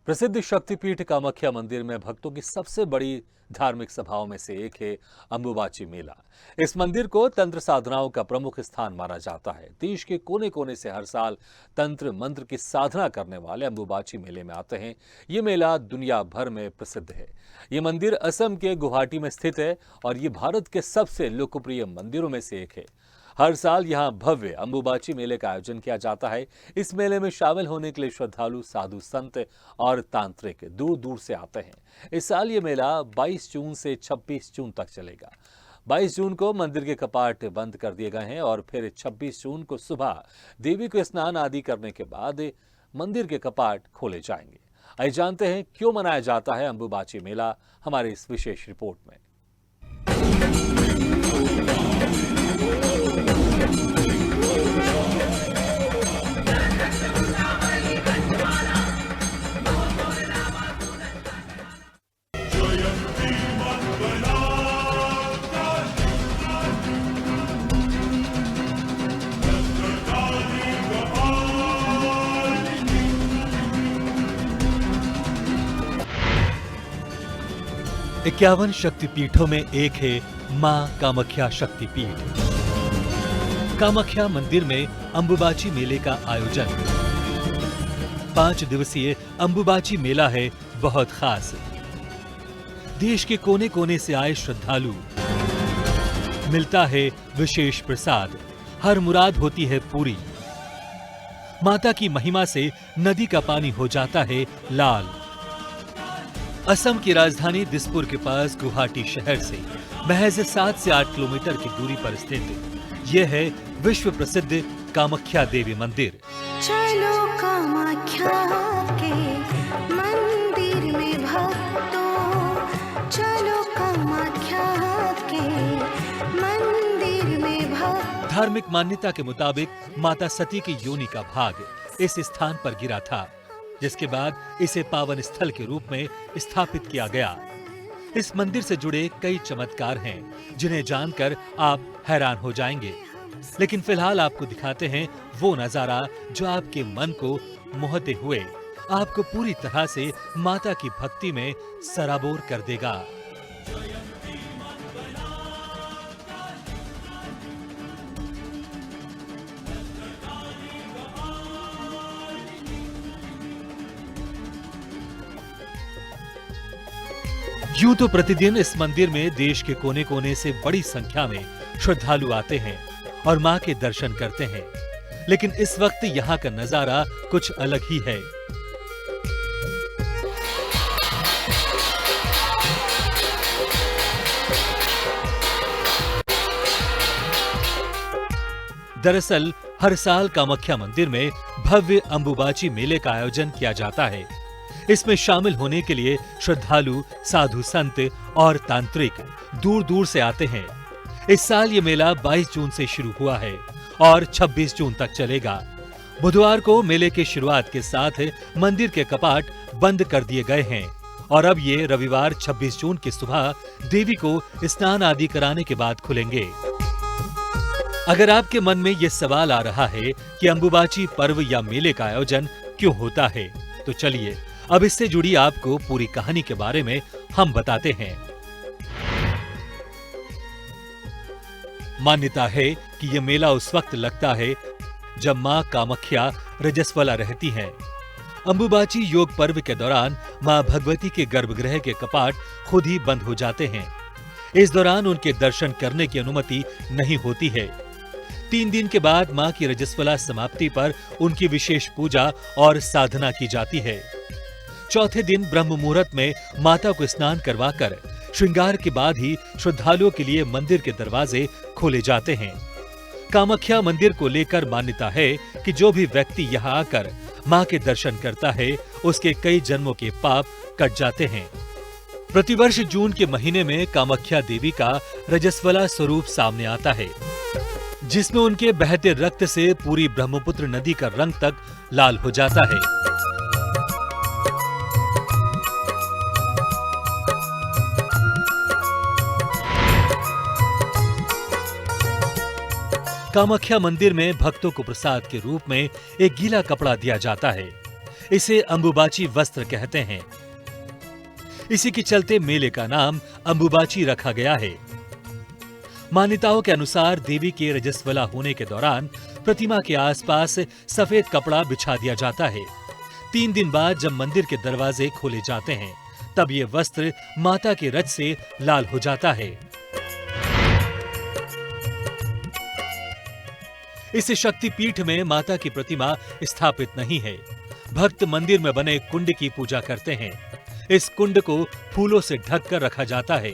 प्रसिद्ध शक्तिपीठ कामाख्या मंदिर में भक्तों की सबसे बड़ी धार्मिक सभाओं में से एक है अंबुबाची मेला। इस मंदिर को तंत्र साधनाओं का प्रमुख स्थान माना जाता है। देश के कोने कोने से हर साल तंत्र मंत्र की साधना करने वाले अंबुबाची मेले में आते हैं। ये मेला दुनिया भर में प्रसिद्ध है। ये मंदिर असम के गुवाहाटी में स्थित है और ये भारत के सबसे लोकप्रिय मंदिरों में से एक है। हर साल यहाँ भव्य अंबुबाची मेले का आयोजन किया जाता है। इस मेले में शामिल होने के लिए श्रद्धालु, साधु संत और तांत्रिक दूर दूर से आते हैं। इस साल ये मेला 22 जून से 26 जून तक चलेगा। 22 जून को मंदिर के कपाट बंद कर दिए गए हैं और फिर 26 जून को सुबह देवी को स्नान आदि करने के बाद मंदिर के कपाट खोले जाएंगे। आइए जानते हैं क्यों मनाया जाता है अंबुबाची मेला, हमारे इस विशेष रिपोर्ट में। इक्यावन शक्तिपीठों में एक है मां कामाख्या शक्तिपीठ। कामाख्या मंदिर में अंबुबाची मेले का आयोजन 5 दिवसीय अंबुबाची मेला है बहुत खास। देश के कोने कोने से आए श्रद्धालु, मिलता है विशेष प्रसाद, हर मुराद होती है पूरी। माता की महिमा से नदी का पानी हो जाता है लाल। असम की राजधानी दिसपुर के पास गुवाहाटी शहर से महज 7 से 8 किलोमीटर की दूरी पर स्थित यह है विश्व प्रसिद्ध कामाख्या देवी मंदिर। चलो कामाख्या के मंदिर में भक्तों, चलो कामाख्या के मंदिर में भक्तों। धार्मिक मान्यता के मुताबिक माता सती की योनि का भाग इस स्थान पर गिरा था, जिसके बाद इसे पावन स्थल के रूप में स्थापित किया गया। इस मंदिर से जुड़े कई चमत्कार हैं जिन्हें जानकर आप हैरान हो जाएंगे, लेकिन फिलहाल आपको दिखाते हैं वो नजारा जो आपके मन को मोहते हुए आपको पूरी तरह से माता की भक्ति में सराबोर कर देगा। यूं तो प्रतिदिन इस मंदिर में देश के कोने कोने से बड़ी संख्या में श्रद्धालु आते हैं और मां के दर्शन करते हैं, लेकिन इस वक्त यहाँ का नजारा कुछ अलग ही है। दरअसल हर साल कामाख्या मंदिर में भव्य अंबुबाची मेले का आयोजन किया जाता है। इसमें शामिल होने के लिए श्रद्धालु, साधु संत और तांत्रिक दूर दूर से आते हैं। इस साल ये मेला 22 जून से शुरू हुआ है और 26 जून तक चलेगा। बुधवार को मेले के शुरुआत के साथ मंदिर के कपाट बंद कर दिए गए हैं और अब ये रविवार 26 जून की सुबह देवी को स्नान आदि कराने के बाद खुलेंगे। अगर आपके मन में ये सवाल आ रहा है कि अंबुबाची पर्व या मेले का आयोजन क्यों होता है, तो चलिए अब इससे जुड़ी आपको पूरी कहानी के बारे में हम बताते हैं। मान्यता है कि यह मेला उस वक्त लगता है जब मां कामाख्या रजस्वला रहती हैं। अंबुबाची योग पर्व के दौरान मां भगवती के गर्भगृह के कपाट खुद ही बंद हो जाते हैं। इस दौरान उनके दर्शन करने की अनुमति नहीं होती है। 3 दिन के बाद मां की रजस्वला समाप्ति पर उनकी विशेष पूजा और साधना की जाती है। चौथे दिन ब्रह्म मुहूर्त में माता को स्नान करवाकर श्रृंगार के बाद ही श्रद्धालुओं के लिए मंदिर के दरवाजे खोले जाते हैं। कामाख्या मंदिर को लेकर मान्यता है कि जो भी व्यक्ति यहाँ आकर मां के दर्शन करता है, उसके कई जन्मों के पाप कट जाते हैं। प्रतिवर्ष जून के महीने में कामाख्या देवी का रजस्वला स्वरूप सामने आता है, जिसमें उनके बहते रक्त से पूरी ब्रह्मपुत्र नदी का रंग तक लाल हो जाता है। कामाख्या मंदिर में भक्तों को प्रसाद के रूप में एक गीला कपड़ा दिया जाता है। इसे अंबुबाची वस्त्र कहते हैं। इसी के चलते मेले का नाम अंबुबाची रखा गया है। मान्यताओं के अनुसार देवी के रजस्वला होने के दौरान प्रतिमा के आसपास सफेद कपड़ा बिछा दिया जाता है। 3 दिन बाद जब मंदिर के दरवाजे खोले जाते हैं तब ये वस्त्र माता के रज से लाल हो जाता है। इस शक्तिपीठ में माता की प्रतिमा स्थापित नहीं है। भक्त मंदिर में बने कुंड की पूजा करते हैं। इस कुंड को फूलों से ढककर रखा जाता है।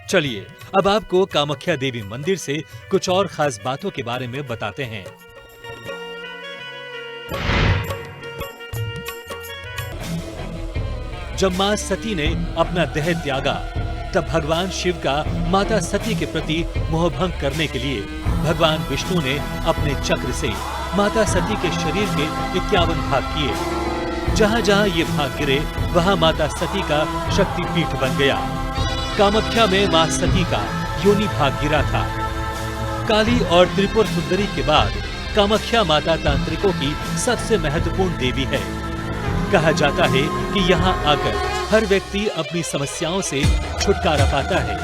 चलिए अब आपको कामाख्या देवी मंदिर से कुछ और खास बातों के बारे में बताते हैं। जब मां सती ने अपना देह त्यागा तब भगवान शिव का माता सती के प्रति मोहभंग करने के लिए भगवान विष्णु ने अपने चक्र से माता सती के शरीर के 51 भाग किए। जहां जहां ये भाग गिरे वहां माता सती का शक्तिपीठ बन गया। कामाख्या में मां सती का योनि भाग गिरा था। काली और त्रिपुर सुंदरी के बाद कामाख्या माता तांत्रिकों की सबसे महत्वपूर्ण देवी है। कहा जाता है कि यहाँ आकर हर व्यक्ति अपनी समस्याओं से छुटकारा पाता है।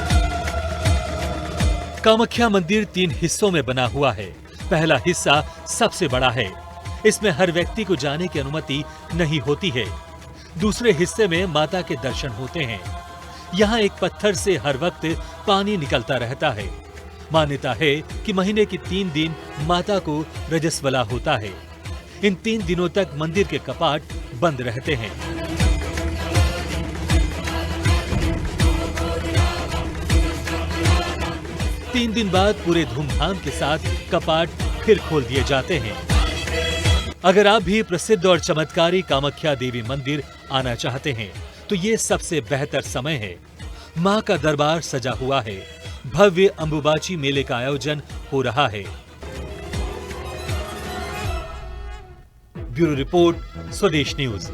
कामाख्या मंदिर 3 हिस्सों में बना हुआ है। पहला हिस्सा सबसे बड़ा है। इसमें हर व्यक्ति को जाने की अनुमति नहीं होती है। दूसरे हिस्से में माता के दर्शन होते हैं। यहाँ एक पत्थर से हर वक्त पानी निकलता रहता है। मान्यता है कि महीने की 3 दिन माता को रजस्वला होता है। इन 3 दिनों तक मंदिर के कपाट बंद रहते हैं। तीन दिन बाद पूरे धूमधाम के साथ कपाट फिर खोल दिए जाते हैं। अगर आप भी प्रसिद्ध और चमत्कारी कामाख्या देवी मंदिर आना चाहते हैं तो ये सबसे बेहतर समय है। मां का दरबार सजा हुआ है। भव्य अंबुबाची मेले का आयोजन हो रहा है। ब्यूरो रिपोर्ट, स्वदेश न्यूज।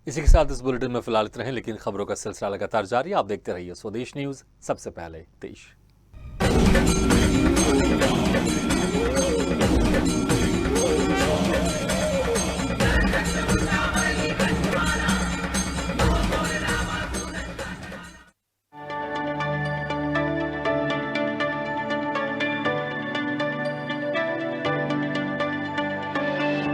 इसी के साथ इस बुलेटिन में फिलहाल इतना है, लेकिन खबरों का सिलसिला लगातार जारी है। आप देखते रहिए स्वदेश न्यूज, सबसे पहले देश।